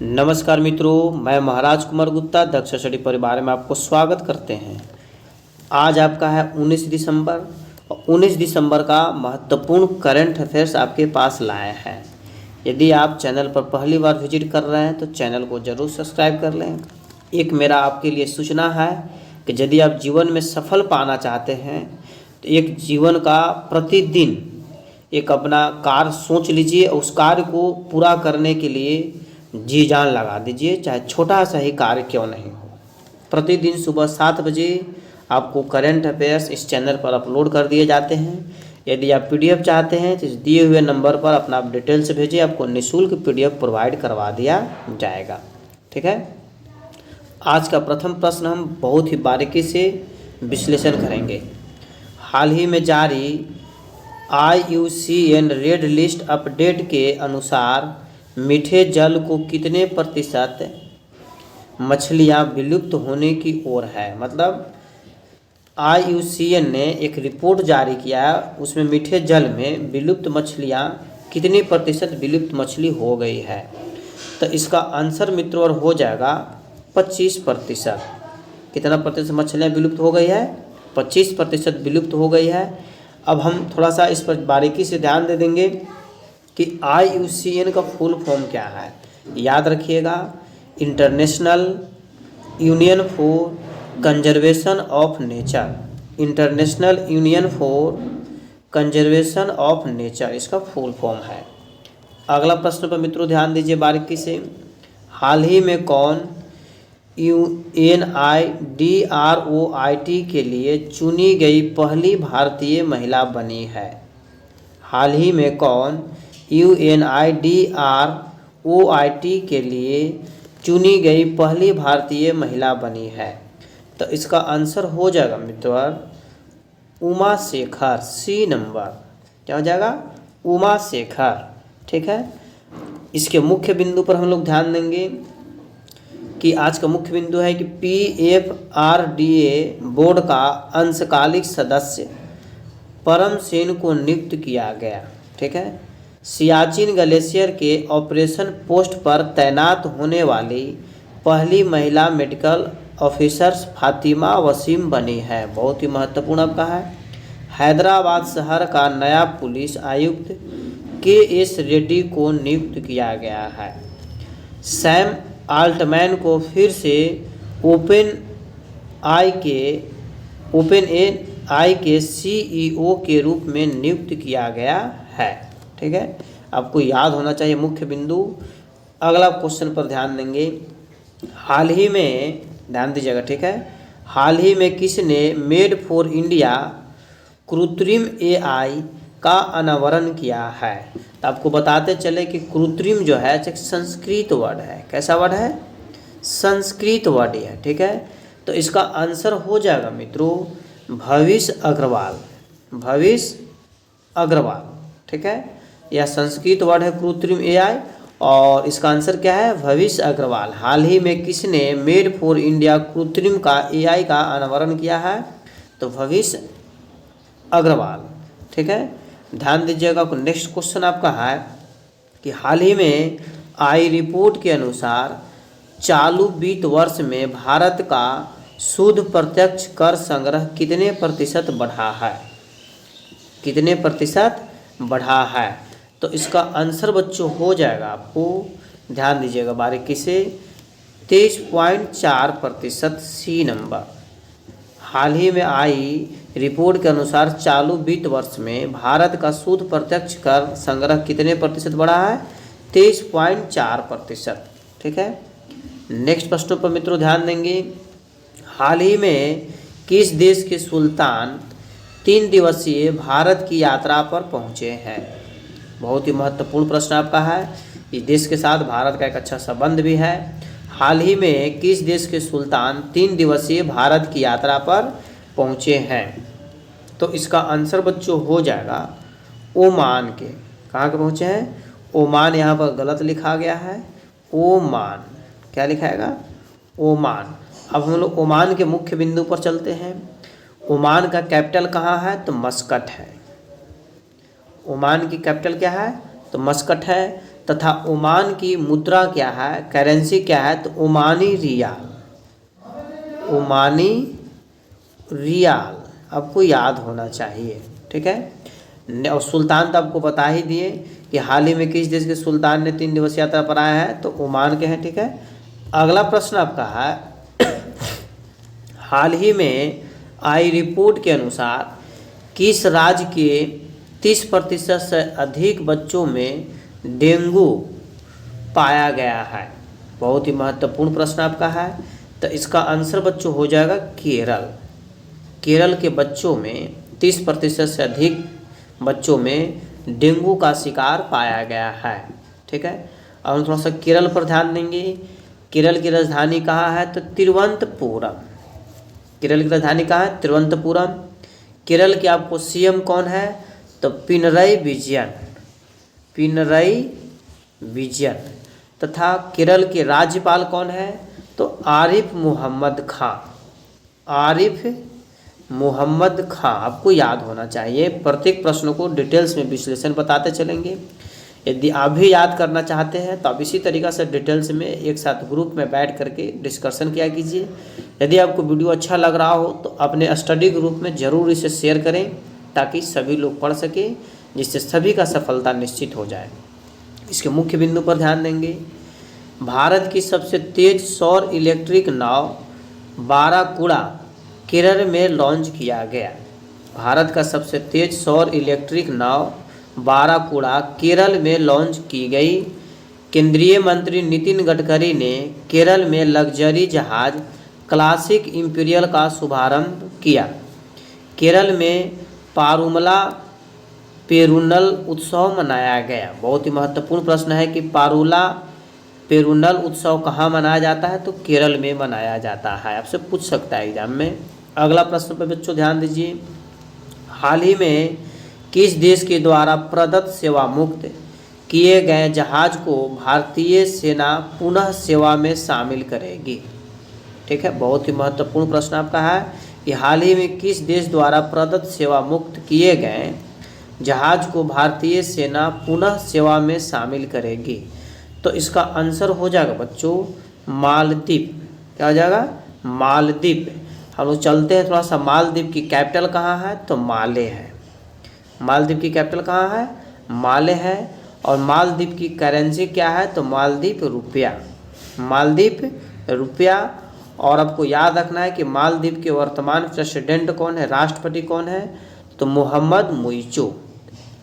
नमस्कार मित्रों, मैं महाराज कुमार गुप्ता दक्ष स्टडी परिवार में आपको स्वागत करते हैं। आज आपका है 19 दिसंबर और 19 दिसंबर का महत्वपूर्ण करंट अफेयर्स आपके पास लाए हैं। यदि आप चैनल पर पहली बार विजिट कर रहे हैं तो चैनल को ज़रूर सब्सक्राइब कर लें। एक मेरा आपके लिए सूचना है कि यदि आप जीवन में सफल पाना चाहते हैं तो एक जीवन का प्रतिदिन एक अपना कार्य सोच लीजिए और उस कार्य को पूरा करने के लिए जी जान लगा दीजिए, चाहे छोटा सा ही कार्य क्यों नहीं हो। प्रतिदिन सुबह 7 बजे आपको करंट अफेयर्स इस चैनल पर अपलोड कर दिए जाते हैं। यदि आप पीडीएफ चाहते हैं तो इस दिए हुए नंबर पर अपना आप डिटेल्स भेजिए, आपको निःशुल्क पीडीएफ प्रोवाइड करवा दिया जाएगा। ठीक है। आज का प्रथम प्रश्न हम बहुत ही बारीकी से विश्लेषण करेंगे। हाल ही में जारी IUCN रेड लिस्ट अपडेट के अनुसार मीठे जल को कितने प्रतिशत मछलियां विलुप्त होने की ओर है। मतलब IUCN ने एक रिपोर्ट जारी किया, उसमें मीठे जल में विलुप्त मछलियां कितने प्रतिशत विलुप्त मछली हो गई है। तो इसका आंसर मित्रों हो जाएगा 25%। कितना प्रतिशत मछलियां विलुप्त हो गई है? 25% विलुप्त हो गई है। अब हम थोड़ा सा इस पर बारीकी से ध्यान दे देंगे कि IUCN का फुल फॉर्म क्या है। याद रखिएगा, international union for conservation of nature. International union for conservation of nature इसका फुल फॉर्म है। अगला प्रश्न पर मित्रों ध्यान दीजिए बारीकी से। हाल ही में कौन UNIDROIT के लिए चुनी गई पहली भारतीय महिला बनी है। हाल ही में कौन UNIDROIT के लिए चुनी गई पहली भारतीय महिला बनी है। तो इसका आंसर हो जाएगा मित्रों उमा शेखर। सी नंबर क्या हो जाएगा? उमा शेखर। ठीक है। इसके मुख्य बिंदु पर हम लोग ध्यान देंगे कि आज का मुख्य बिंदु है कि PFRDA बोर्ड का अंशकालिक सदस्य परम सेन को नियुक्त किया गया। ठीक है। सियाचिन ग्लेशियर के ऑपरेशन पोस्ट पर तैनात होने वाली पहली महिला मेडिकल ऑफिसर फातिमा वसीम बनी है। बहुत ही महत्वपूर्ण आपका है। हैदराबाद शहर का नया पुलिस आयुक्त KS रेड्डी को नियुक्त किया गया है। सैम आल्टमैन को फिर से ओपन AI के CEO के रूप में नियुक्त किया गया है। ठीक है। आपको याद होना चाहिए मुख्य बिंदु। अगला क्वेश्चन पर ध्यान देंगे। हाल ही में ध्यान दीजिएगा। ठीक है। हाल ही में किसने मेड फॉर इंडिया कृत्रिम AI का अनावरण किया है। तो आपको बताते चले कि कृत्रिम जो है एक संस्कृत वर्ड है। कैसा वर्ड है? संस्कृत वर्ड है। ठीक है। तो इसका आंसर हो जाएगा मित्रों भविष्य अग्रवाल। भविष्य अग्रवाल। ठीक है। यह संस्कृत वर्ड है कृत्रिम AI और इसका आंसर क्या है? भविष्य अग्रवाल। हाल ही में किसने मेड फॉर इंडिया कृत्रिम का AI का अनावरण किया है? तो भविष्य अग्रवाल। ठीक है। ध्यान दीजिएगा। नेक्स्ट क्वेश्चन आपका है कि हाल ही में आई रिपोर्ट के अनुसार चालू वित्त वर्ष में भारत का शुद्ध प्रत्यक्ष कर संग्रह कितने प्रतिशत बढ़ा है। कितने प्रतिशत बढ़ा है। तो इसका आंसर बच्चों हो जाएगा, आपको ध्यान दीजिएगा बारीकी से, 23.4%। सी नंबर। हाल ही में आई रिपोर्ट के अनुसार चालू वित्त वर्ष में भारत का शुद्ध प्रत्यक्ष कर संग्रह कितने प्रतिशत बढ़ा है? 23.4%। ठीक है। नेक्स्ट प्रश्नों पर मित्रों ध्यान देंगे। हाल ही में किस देश के सुल्तान 3 दिवसीय भारत की यात्रा पर पहुंचे हैं। बहुत ही महत्वपूर्ण प्रश्न आपका है। इस देश के साथ भारत का एक अच्छा संबंध भी है। हाल ही में किस देश के सुल्तान 3 दिवसीय भारत की यात्रा पर पहुंचे हैं। तो इसका आंसर बच्चों हो जाएगा ओमान के। कहाँ के पहुंचे हैं? ओमान। यहाँ पर गलत लिखा गया है, ओमान। क्या लिखाएगा? ओमान। अब हम लोग ओमान के मुख्य बिंदु पर चलते हैं। ओमान का कैपिटल कहाँ है? तो मस्कट है। ओमान की कैपिटल क्या है? तो मस्कट है। तथा ओमान की मुद्रा क्या है, करेंसी क्या है, तो ओमानी रियाल। ओमानी रियाल आपको याद होना चाहिए, ठीक है। और सुल्तान तो आपको बता ही दिए कि हाल ही में किस देश के सुल्तान ने 3 दिवसीय यात्रा पर आया है, तो ओमान के हैं, ठीक है। अगला प्रश्न आपका है हाल ही में आई रिपोर्ट के अनुसार किस राज्य के 30% से अधिक बच्चों में डेंगू पाया गया है। बहुत ही महत्वपूर्ण प्रश्न आपका है। तो इसका आंसर बच्चों हो जाएगा केरल। केरल के बच्चों में 30% से अधिक बच्चों में डेंगू का शिकार पाया गया है, ठीक है। अब हम थोड़ा सा केरल पर ध्यान देंगे। केरल की राजधानी कहाँ है, तो तिरुवनंतपुरम। केरल की राजधानी कहाँ है, तिरुवनंतपुरम। केरल के आपको सीएम कौन है, तो पिनरई विजयन। पिनरई विजयन। तथा केरल के राज्यपाल कौन है, तो आरिफ मोहम्मद खां। आरिफ मोहम्मद खां आपको याद होना चाहिए। प्रत्येक प्रश्न को डिटेल्स में विश्लेषण बताते चलेंगे। यदि आप भी याद करना चाहते हैं तो आप इसी तरीक़ा से डिटेल्स में एक साथ ग्रुप में बैठ करके डिस्कशन किया कीजिए। यदि आपको वीडियो अच्छा लग रहा हो तो अपने स्टडी ग्रुप में ज़रूर इसे शेयर करें ताकि सभी लोग पढ़ सकें, जिससे सभी का सफलता निश्चित हो जाए। इसके मुख्य बिंदु पर ध्यान देंगे। भारत की सबसे तेज सौर इलेक्ट्रिक नाव बाराकुड़ा केरल में लॉन्च किया गया। भारत का सबसे तेज सौर इलेक्ट्रिक नाव बाराकुड़ा केरल में लॉन्च की गई। केंद्रीय मंत्री नितिन गडकरी ने केरल में लग्जरी जहाज क्लासिक इंपीरियल का शुभारंभ किया। केरल में पारुमला पेरुनल उत्सव मनाया गया। बहुत ही महत्वपूर्ण प्रश्न है कि पारुला पेरुनल उत्सव कहाँ मनाया जाता है, तो केरल में मनाया जाता है। आपसे पूछ सकता है एग्जाम में। अगला प्रश्न पर बच्चों ध्यान दीजिए। हाल ही में किस देश के द्वारा प्रदत्त सेवा मुक्त किए गए जहाज को भारतीय सेना पुनः सेवा में शामिल करेगी, ठीक है। बहुत ही महत्वपूर्ण प्रश्न आपका है कि हाल ही में किस देश द्वारा प्रदत्त सेवा मुक्त किए गए जहाज को भारतीय सेना पुनः सेवा में शामिल करेगी। तो इसका आंसर हो जाएगा बच्चों मालदीव। क्या हो जाएगा, मालदीव। हम लोग चलते हैं थोड़ा सा। मालदीव की कैपिटल कहाँ है, तो माले है। मालदीव की कैपिटल कहाँ है, माले है। और मालदीव की करेंसी क्या है, तो मालदीव रुपया। मालदीव रुपया। और आपको याद रखना है कि मालदीव के वर्तमान प्रेसिडेंट कौन है, राष्ट्रपति कौन है, तो मोहम्मद मोइचू।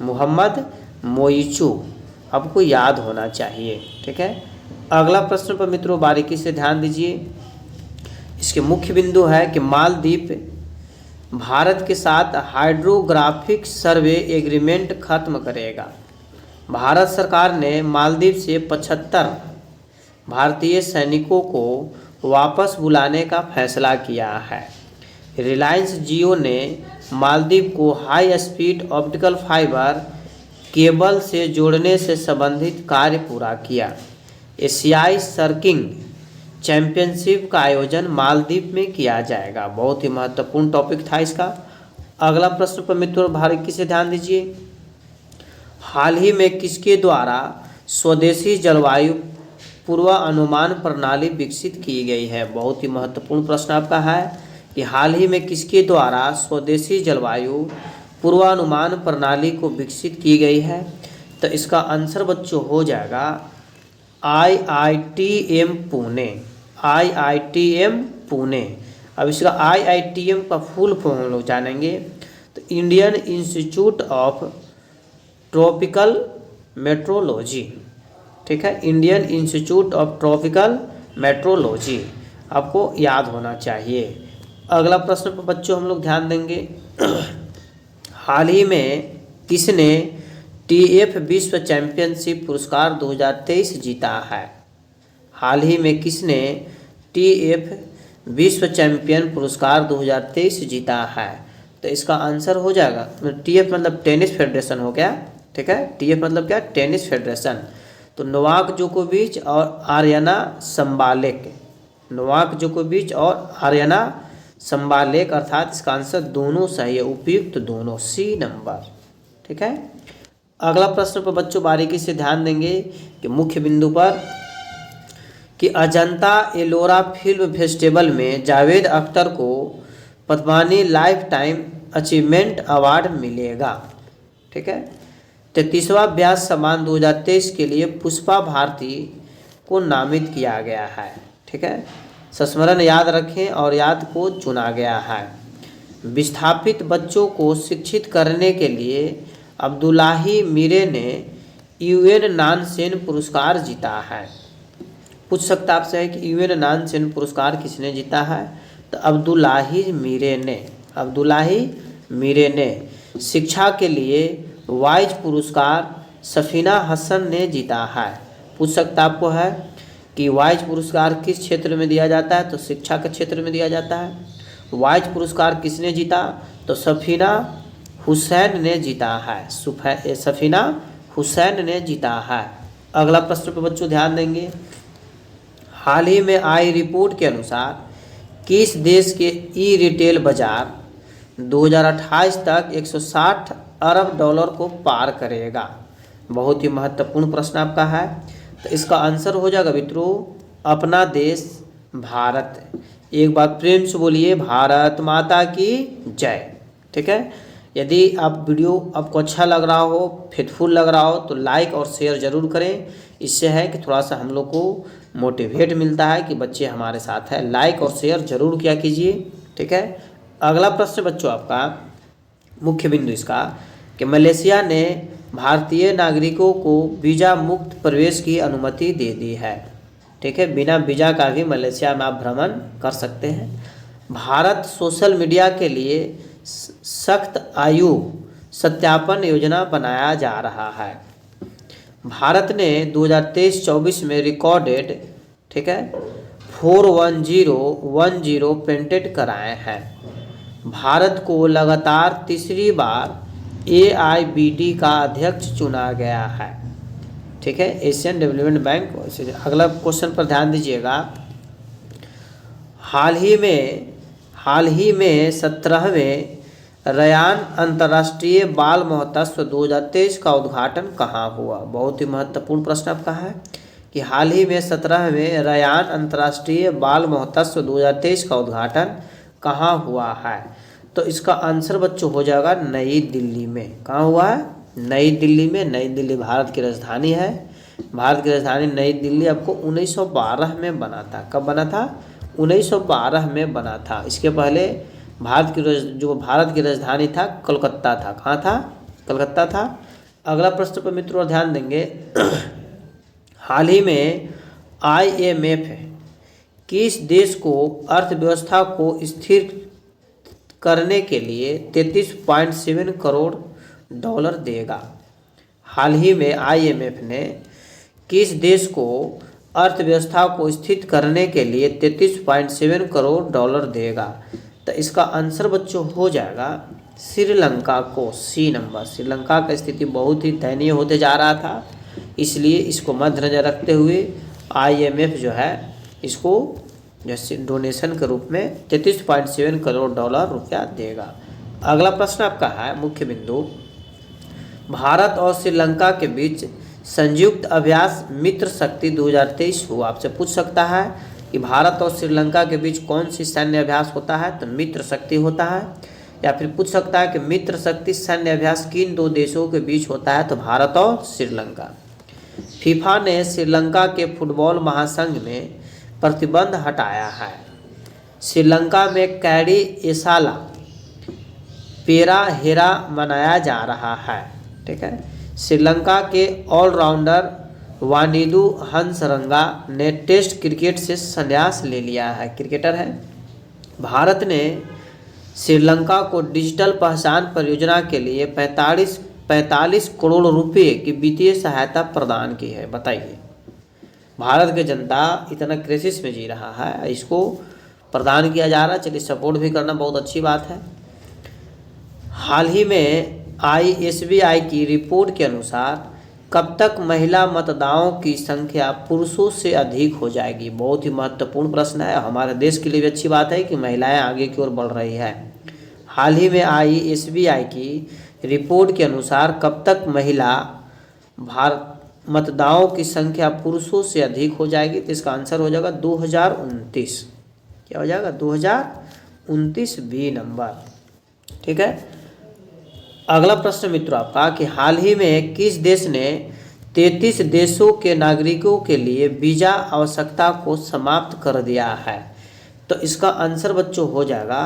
मोहम्मद मोइचू आपको याद होना चाहिए, ठीक है। अगला प्रश्न पर मित्रों बारीकी से ध्यान दीजिए। इसके मुख्य बिंदु है कि मालदीव भारत के साथ हाइड्रोग्राफिक सर्वे एग्रीमेंट खत्म करेगा। भारत सरकार ने मालदीव से 75 भारतीय सैनिकों को वापस बुलाने का फैसला किया है। रिलायंस जियो ने मालदीव को high speed optical fibre cable से जोड़ने से संबंधित कार्य पूरा किया। एशियाई सर्किंग चैंपियनशिप का आयोजन मालदीव में किया जाएगा। बहुत ही महत्वपूर्ण टॉपिक था इसका। अगला प्रश्न पर मित्रों बारीकी से ध्यान दीजिए। हाल ही में किसके द्वारा स्वदेशी जलवायु पूर्वानुमान प्रणाली विकसित की गई है। बहुत ही महत्वपूर्ण प्रश्न आपका है कि हाल ही में किसके द्वारा स्वदेशी जलवायु पूर्वानुमान प्रणाली को विकसित की गई है। तो इसका आंसर बच्चों हो जाएगा IITM पुणे। IITM पुणे। अब इसका IITM का फुल फॉर्म हम लोग जानेंगे। तो Indian institute of tropical metrology, ठीक है। Indian institute of tropical metrology आपको याद होना चाहिए। अगला प्रश्न पर बच्चों हम लोग ध्यान देंगे। हाल ही में किसने TF विश्व चैंपियनशिप पुरस्कार 2023 जीता है। हाल ही में किसने TF विश्व चैंपियन पुरस्कार 2023 जीता है। तो इसका आंसर हो जाएगा, TF मतलब टेनिस फेडरेशन हो गया, ठीक है। TF मतलब क्या, टेनिस फेडरेशन। तो नोवाक जोकोविच और आर्याना संबालेक। नोवाक जोकोविच और आर्याना संबालेक, अर्थात इसका आंसर दोनों सही है, उपयुक्त दोनों, C नंबर, ठीक है। अगला प्रश्न पर बच्चों बारीकी से ध्यान देंगे कि मुख्य बिंदु पर कि अजंता एलोरा फिल्म फेस्टिवल में जावेद अख्तर को पद्मानी लाइफ टाइम अचीवमेंट अवार्ड मिलेगा। ठीक है। 33वां व्यास सम्मान 2023 के लिए पुष्पा भारती को नामित किया गया है। ठीक है। संस्मरण याद रखें और याद को चुना गया है। विस्थापित बच्चों को शिक्षित करने के लिए अब्दुल्लाही मीरे ने यूएन नानसेन पुरस्कार जीता है। पूछ सकता आपसे है कि यूएन नानसेन पुरस्कार किसने जीता है? तो अब्दुल्लाही मीरे ने। शिक्षा के लिए वाइज पुरस्कार सफीना हसन ने जीता है। पूछ सकता आपको है कि वाइज पुरस्कार किस क्षेत्र में दिया जाता है? तो शिक्षा के क्षेत्र में दिया जाता है। वाइज पुरस्कार किसने जीता? तो सफीना हुसैन ने जीता है। सफीना हुसैन ने जीता है। अगला प्रश्न पर बच्चों ध्यान देंगे। हाल ही में आई रिपोर्ट के अनुसार किस देश के ई रिटेल बाजार 2028 तक 160 अरब डॉलर को पार करेगा? बहुत ही महत्वपूर्ण प्रश्न आपका है। तो इसका आंसर हो जाएगा मित्रों अपना देश भारत। एक बार प्रेम से बोलिए भारत माता की जय। ठीक है। यदि आप वीडियो आपको अच्छा लग रहा हो, फेथफुल लग रहा हो तो लाइक और शेयर ज़रूर करें। इससे है कि थोड़ा सा हम लोग को मोटिवेट मिलता है कि बच्चे हमारे साथ हैं। लाइक और शेयर जरूर किया कीजिए। ठीक है। अगला प्रश्न बच्चों आपका मुख्य बिंदु इसका कि मलेशिया ने भारतीय नागरिकों को वीज़ा मुक्त प्रवेश की अनुमति दे दी है। ठीक है। बिना वीज़ा का भी मलेशिया में आप भ्रमण कर सकते हैं। भारत सोशल मीडिया के लिए सख्त आयु सत्यापन योजना बनाया जा रहा है। भारत ने 2023-24 में रिकॉर्डेड ठीक है 41010 पेटेंट कराए हैं। भारत को लगातार तीसरी बार AIBD का अध्यक्ष चुना गया है। ठीक है। Asian development bank. अगला क्वेश्चन पर ध्यान दीजिएगा। हाल ही में 17वें रयान अंतर्राष्ट्रीय बाल महोत्सव 2023 का उद्घाटन कहाँ हुआ? बहुत ही महत्वपूर्ण प्रश्न आपका है कि हाल ही में 17वें रयान अंतर्राष्ट्रीय बाल महोत्सव 2023 का उद्घाटन कहाँ हुआ है? तो इसका आंसर बच्चों हो जाएगा नई दिल्ली में। कहाँ हुआ है? नई दिल्ली में। नई दिल्ली भारत की राजधानी है। भारत की राजधानी नई दिल्ली आपको 1912 में बना था। कब बना था? 1912 में बना था। इसके पहले भारत की राजधानी था कोलकाता था। कहाँ था? कलकत्ता था। अगला प्रश्न पर मित्रों ध्यान देंगे। हाल ही में IMF किस देश को अर्थव्यवस्था को स्थिर करने के लिए 33.7 करोड़ डॉलर देगा? हाल ही में IMF ने किस देश को अर्थव्यवस्था को स्थिर करने के लिए 33.7 करोड़ डॉलर देगा? तो इसका आंसर बच्चों हो जाएगा श्रीलंका को। सी नंबर। श्रीलंका का स्थिति बहुत ही दयनीय होते जा रहा था, इसलिए इसको मद्देनजर रखते हुए IMF जो है इसको जैसे डोनेशन के रूप में 33.7 करोड़ डॉलर रुपया देगा। अगला प्रश्न आपका है मुख्य बिंदु। भारत और श्रीलंका के बीच संयुक्त अभ्यास मित्र शक्ति 2023 हुआ। आपसे पूछ सकता है कि भारत और श्रीलंका के बीच कौन सी सैन्य अभ्यास होता है? तो मित्र शक्ति होता है। या फिर पूछ सकता है कि मित्र शक्ति सैन्य अभ्यास किन दो देशों के बीच होता है? तो भारत और श्रीलंका। फीफा ने श्रीलंका के फुटबॉल महासंघ में प्रतिबंध हटाया है। श्रीलंका में कैडी एसाला पेरा हेरा मनाया जा रहा है। ठीक है। श्रीलंका के ऑलराउंडर वानिदु हंसरंगा ने टेस्ट क्रिकेट से संन्यास ले लिया है। क्रिकेटर है। भारत ने श्रीलंका को डिजिटल पहचान परियोजना के लिए 45 करोड़ रुपए की वित्तीय सहायता प्रदान की है। बताइए, भारत की जनता इतना क्राइसिस में जी रहा है, इसको प्रदान किया जा रहा है। चलिए सपोर्ट भी करना बहुत अच्छी बात है। हाल ही में ISBI की रिपोर्ट के अनुसार कब तक महिला मतदाताओं की संख्या पुरुषों से अधिक हो जाएगी? बहुत ही महत्वपूर्ण प्रश्न है। हमारे देश के लिए भी अच्छी बात है कि महिलाएं आगे की ओर बढ़ रही है। हाल ही में ISBI की रिपोर्ट के अनुसार कब तक मतदाताओं की संख्या पुरुषों से अधिक हो जाएगी, तो इसका आंसर हो जाएगा 2029। क्या हो जाएगा? 2029 बी नंबर। ठीक है। अगला प्रश्न मित्रों आपका कि हाल ही में किस देश ने 33 देशों के नागरिकों के लिए वीजा आवश्यकता को समाप्त कर दिया है? तो इसका आंसर बच्चों हो जाएगा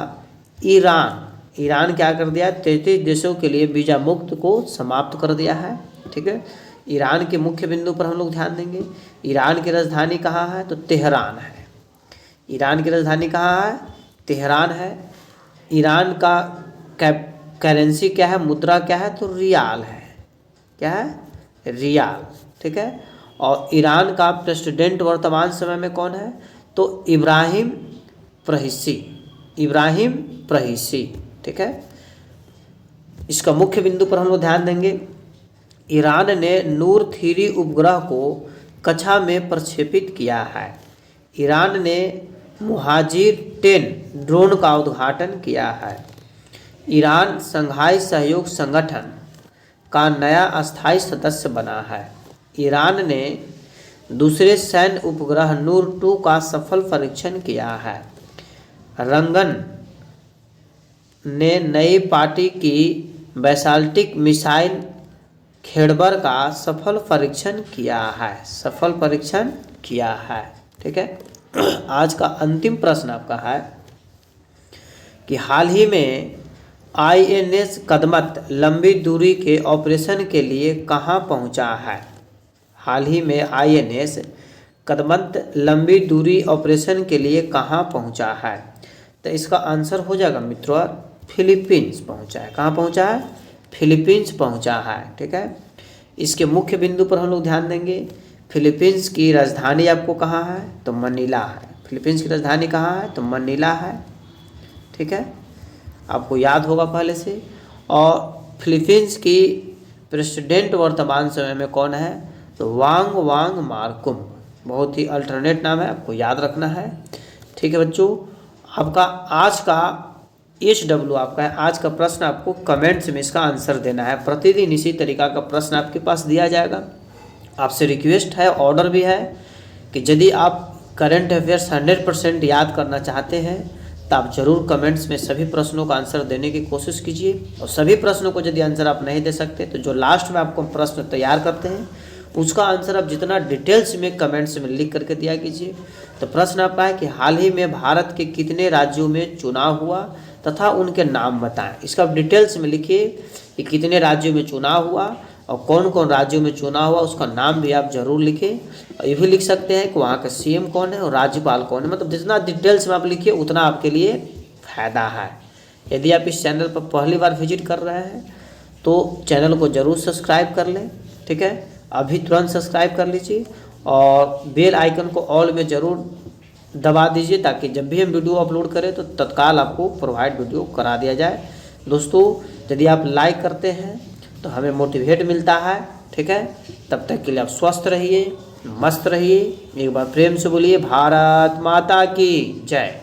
ईरान। ईरान क्या कर दिया? 33 देशों के लिए वीजा मुक्त को समाप्त कर दिया है। ठीक है। ईरान के मुख्य बिंदु पर हम लोग ध्यान देंगे। ईरान की राजधानी कहाँ है? तो तेहरान है। ईरान की राजधानी कहाँ है? तेहरान है। ईरान का करेंसी क्या है? मुद्रा क्या है? तो रियाल है। क्या है? रियाल। ठीक है। और ईरान का प्रेसिडेंट वर्तमान समय में कौन है? तो इब्राहिम रईसी। इब्राहिम रईसी। ठीक है। इसका मुख्य बिंदु पर हम लोग ध्यान देंगे। ईरान ने नूर 3 उपग्रह को कक्षा में प्रक्षेपित किया है। ईरान ने मुहाजिर 10 ड्रोन का उद्घाटन किया है। ईरान शंघाई सहयोग संगठन का नया अस्थायी सदस्य बना है। ईरान ने दूसरे सैन्य उपग्रह नूर 2 का सफल परीक्षण किया है। रंगन ने नई पार्टी की बैसाल्टिक मिसाइल खेड़बर का सफल परीक्षण किया है। सफल परीक्षण किया है। ठीक है। आज का अंतिम प्रश्न आपका है कि हाल ही में INS कदमत लंबी दूरी के ऑपरेशन के लिए कहां पहुंचा है? हाल ही में INS कदमत लंबी दूरी ऑपरेशन के लिए कहां पहुंचा है? तो इसका आंसर हो जाएगा मित्रों फिलीपींस पहुंचा है। कहां पहुंचा है? फिलीपींस पहुंचा है। ठीक है। इसके मुख्य बिंदु पर हम लोग ध्यान देंगे। फिलीपींस की राजधानी आपको कहाँ है? तो मनीला है। फिलीपींस की राजधानी कहाँ है? तो मनीला है। ठीक है। आपको याद होगा पहले से। और फिलीपींस की प्रेसिडेंट वर्तमान समय में कौन है? तो वांग मार्कुम। बहुत ही अल्टरनेट नाम है, आपको याद रखना है। ठीक है बच्चों। आपका आज का HW आपका है। आज का प्रश्न आपको कमेंट्स में इसका आंसर देना है। प्रतिदिन इसी तरीका का प्रश्न आपके पास दिया जाएगा। आपसे रिक्वेस्ट है, ऑर्डर भी है कि यदि आप करंट अफेयर्स 100% याद करना चाहते हैं तो आप ज़रूर कमेंट्स में सभी प्रश्नों का आंसर देने की कोशिश कीजिए। और सभी प्रश्नों को यदि आंसर आप नहीं दे सकते तो जो लास्ट में आपको प्रश्न तैयार करते हैं उसका आंसर आप जितना डिटेल्स में कमेंट्स में लिख करके दिया कीजिए। तो प्रश्न आपका है कि हाल ही में भारत के कितने राज्यों में चुनाव हुआ तथा उनके नाम बताएं। इसका आप डिटेल्स में लिखिए कि कितने राज्यों में चुनाव हुआ और कौन कौन राज्यों में चुनाव हुआ, उसका नाम भी आप जरूर लिखें। और ये भी लिख सकते हैं कि वहाँ का CM कौन है और राज्यपाल कौन है। मतलब जितना डिटेल्स में आप लिखिए उतना आपके लिए फ़ायदा है। यदि आप इस चैनल पर पहली बार विजिट कर रहे हैं तो चैनल को ज़रूर सब्सक्राइब कर लें। ठीक है। अभी तुरंत सब्सक्राइब कर लीजिए और बेल आइकन को ऑल में ज़रूर दबा दीजिए ताकि जब भी हम वीडियो अपलोड करें तो तत्काल आपको प्रोवाइड वीडियो करा दिया जाए। दोस्तों यदि आप लाइक करते हैं तो हमें मोटिवेट मिलता है। ठीक है। तब तक के लिए आप स्वस्थ रहिए, मस्त रहिए। एक बार प्रेम से बोलिए भारत माता की जय।